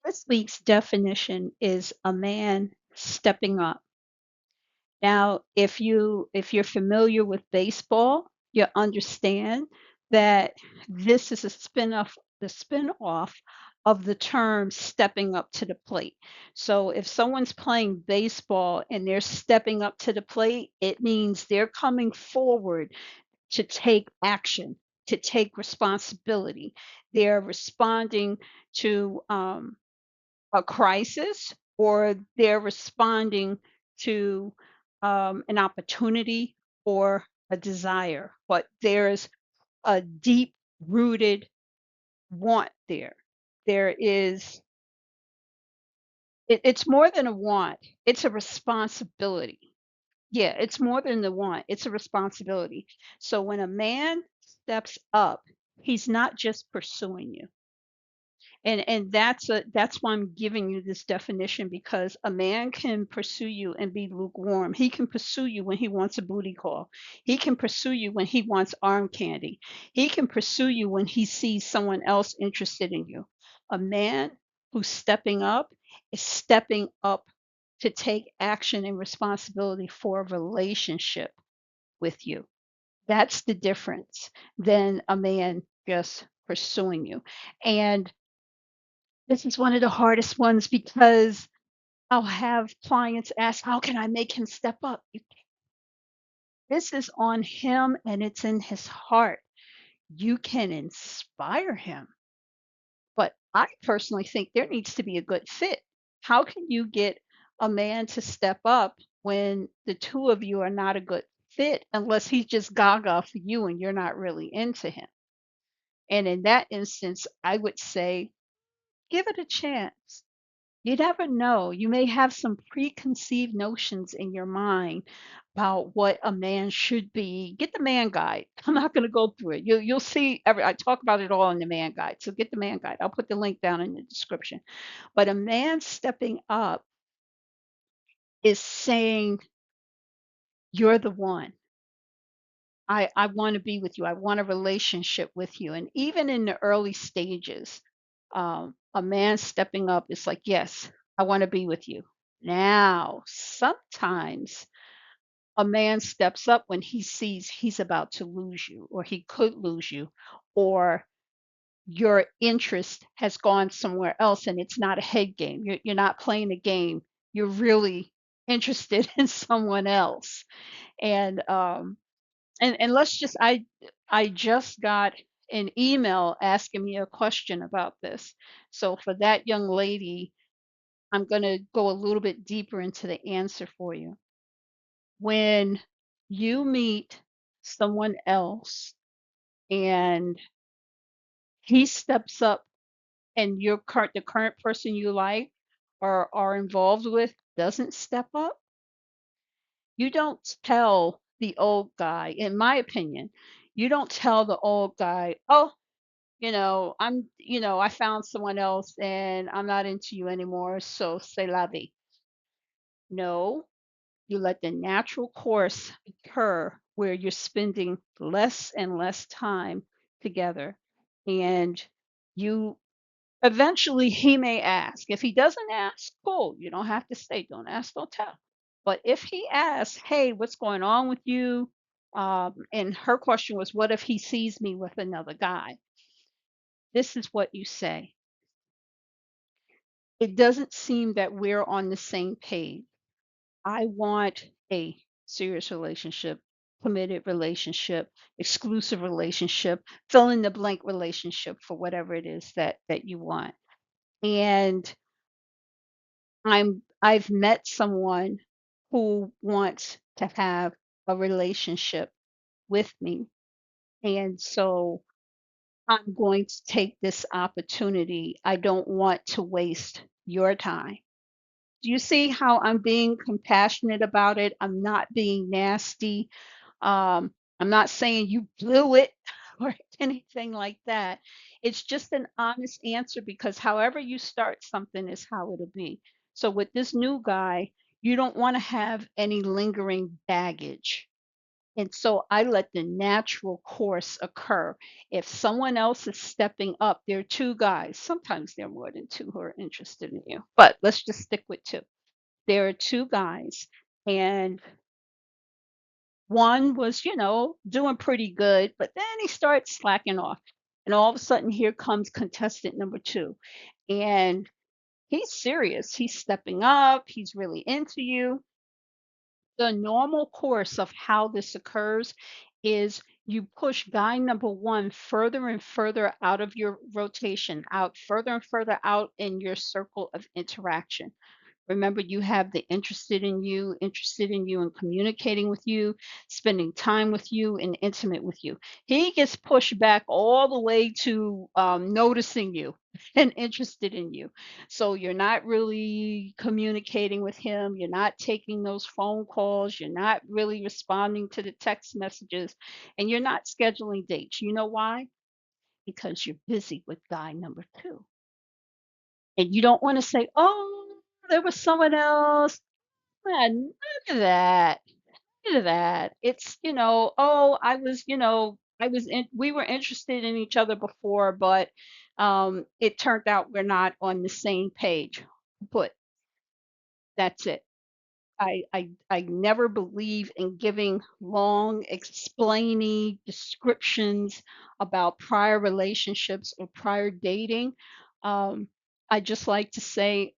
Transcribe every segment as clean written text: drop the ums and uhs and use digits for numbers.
This week's definition is a man stepping up. Now, if you're familiar with baseball, you understand that this is a spin-off of the term stepping up to the plate. So if someone's playing baseball and they're stepping up to the plate, it means they're coming forward to take action, to take responsibility. They're responding to a crisis, or they're responding to an opportunity or a desire, but there's a deep rooted want there. There is, it's more than a want, it's a responsibility. Yeah, it's more than the want, it's a responsibility. So when a man steps up, he's not just pursuing you. And that's why I'm giving you this definition, because a man can pursue you and be lukewarm. He can pursue you when he wants a booty call. He can pursue you when he wants arm candy. He can pursue you when he sees someone else interested in you. A man who's stepping up is stepping up to take action and responsibility for a relationship with you. That's the difference than a man just pursuing you. And this is one of the hardest ones, because I'll have clients ask, "How can I make him step up?" This is on him and it's in his heart. You can inspire him, but I personally think there needs to be a good fit. How can you get a man to step up when the two of you are not a good fit, unless he's just gaga for you and you're not really into him? And in that instance, I would say, give it a chance. You never know. You may have some preconceived notions in your mind about what a man should be. Get the man guide. I'm not going to go through it. You'll see I talk about it all in the man guide. So get the man guide. I'll put the link down in the description. But a man stepping up is saying, "You're the one. I want to be with you. I want a relationship with you." And even in the early stages, a man stepping up is like, "Yes, I want to be with you." Now, sometimes a man steps up when he sees he's about to lose you, or he could lose you, or your interest has gone somewhere else and it's not a head game. You're not playing a game. You're really interested in someone else. And and let's just I just got an email asking me a question about this. So for that young lady, I'm going to go a little bit deeper into the answer for you. When you meet someone else and he steps up, and the current person you like or are involved with doesn't step up, you don't tell the old guy, in my opinion, you don't tell the old guy, "Oh, I found someone else and I'm not into you anymore, so c'est la vie." No, you let the natural course occur where you're spending less and less time together. And you eventually, he may ask. If he doesn't ask, cool. You don't have to stay. Don't ask, don't tell. But if he asks, "Hey, what's going on with you?" And her question was, "What if he sees me with another guy?" This is what you say: "It doesn't seem that we're on the same page. I want a serious relationship, committed relationship, exclusive relationship, fill in the blank relationship for whatever it is that you want. And I've met someone who wants to have a relationship with me. And so I'm going to take this opportunity. I don't want to waste your time." Do you see how I'm being compassionate about it? I'm not being nasty. I'm not saying you blew it or anything like that. It's just an honest answer, because however you start something is how it'll be. So with this new guy, you don't want to have any lingering baggage. And so I let the natural course occur. If someone else is stepping up, there are two guys. Sometimes there are more than two who are interested in you, but let's just stick with two. There are two guys, and one was, doing pretty good, but then he starts slacking off. And all of a sudden, here comes contestant number two. And he's serious. He's stepping up. He's really into you. The normal course of how this occurs is you push guy number one further and further out of your rotation, out further and further out in your circle of interaction. Remember, you have the interested in you and communicating with you, spending time with you, and intimate with you. He gets pushed back all the way to noticing you and interested in you. So you're not really communicating with him. You're not taking those phone calls. You're not really responding to the text messages, and you're not scheduling dates. You know why? Because you're busy with guy number two. And you don't want to say, oh, there was someone else. Yeah, none of that. None of that. It's, oh, we were interested in each other before, but it turned out we're not on the same page. But that's it. I never believe in giving long explaining descriptions about prior relationships or prior dating. Um, I just like to say,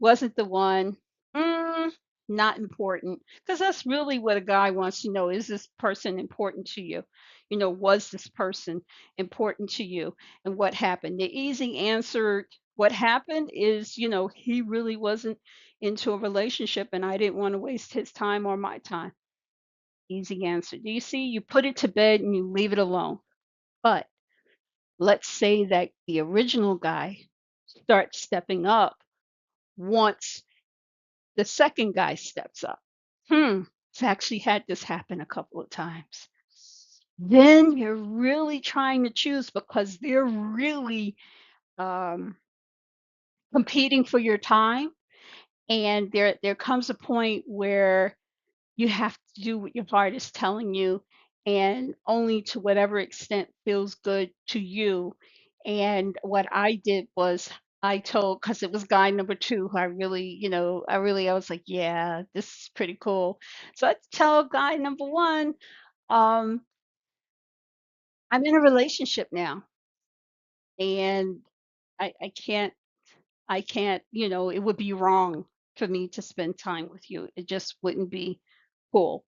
wasn't the one. Mm, not important. Because that's really what a guy wants to know. Is this person important to you? Was this person important to you? And what happened? The easy answer, what happened is, he really wasn't into a relationship and I didn't want to waste his time or my time. Easy answer. Do you see? You put it to bed and you leave it alone. But let's say that the original guy starts stepping up once the second guy steps up. I've actually had this happen a couple of times. Then you're really trying to choose because they're really um, competing for your time. And there comes a point where you have to do what your heart is telling you and only to whatever extent feels good to you. And what I did was I told, because it was guy number two who I was like, yeah, this is pretty cool. So I tell guy number one, um, I'm in a relationship now and I can't, it would be wrong for me to spend time with you. It just wouldn't be cool.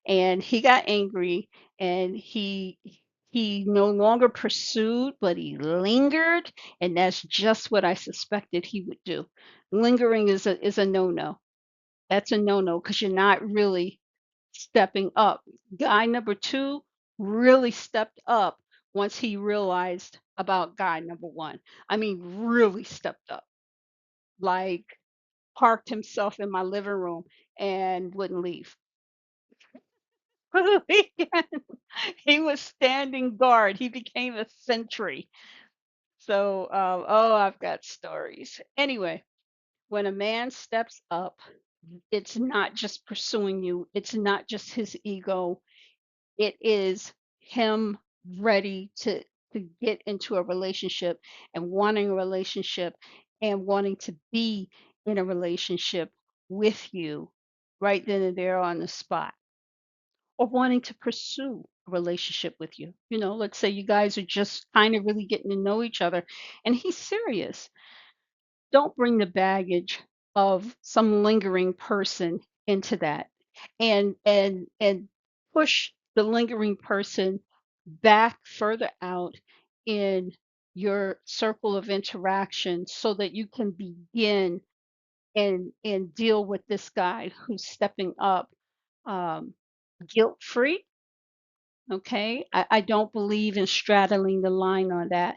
And he got angry and he no longer pursued, but he lingered, and that's just what I suspected he would do. Lingering is a no-no. That's a no-no because you're not really stepping up. Guy number two really stepped up once he realized about guy number one. I mean, really stepped up. Like parked himself in my living room and wouldn't leave. For the weekend. He was standing guard. He became a sentry. So, oh, I've got stories. Anyway, when a man steps up, it's not just pursuing you, it's not just his ego, it is him ready to get into a relationship and wanting a relationship and wanting to be in a relationship with you right then and there on the spot or wanting to pursue a relationship with you. Let's say you guys are just kind of really getting to know each other and he's serious. Don't bring the baggage of some lingering person into that and push the lingering person back further out in your circle of interaction so that you can begin and deal with this guy who's stepping up um, guilt free. Okay, I don't believe in straddling the line on that.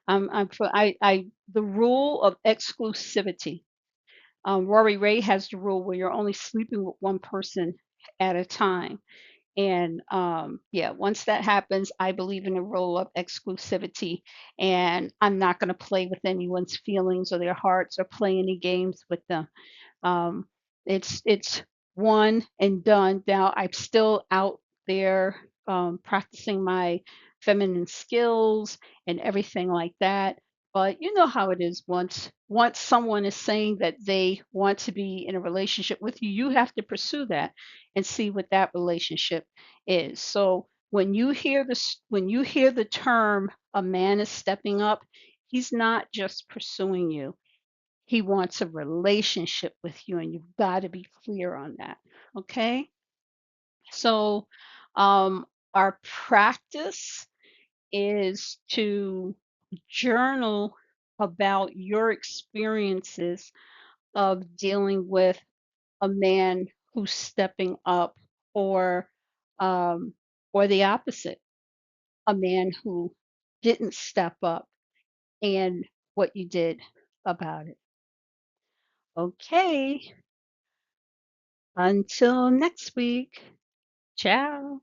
The rule of exclusivity. Rory Ray has the rule where you're only sleeping with one person at a time. And yeah, once that happens, I believe in the rule of exclusivity. And I'm not going to play with anyone's feelings or their hearts or play any games with them. Um, it's one and done. Now I'm still out there practicing my feminine skills and everything like that. But you know how it is once someone is saying that they want to be in a relationship with you, you have to pursue that and see what that relationship is. So when you hear the term a man is stepping up, he's not just pursuing you. He wants a relationship with you, and you've got to be clear on that. Okay? So, our practice is to journal about your experiences of dealing with a man who's stepping up, or um, or the opposite, a man who didn't step up, and what you did about it. Okay, until next week. Ciao.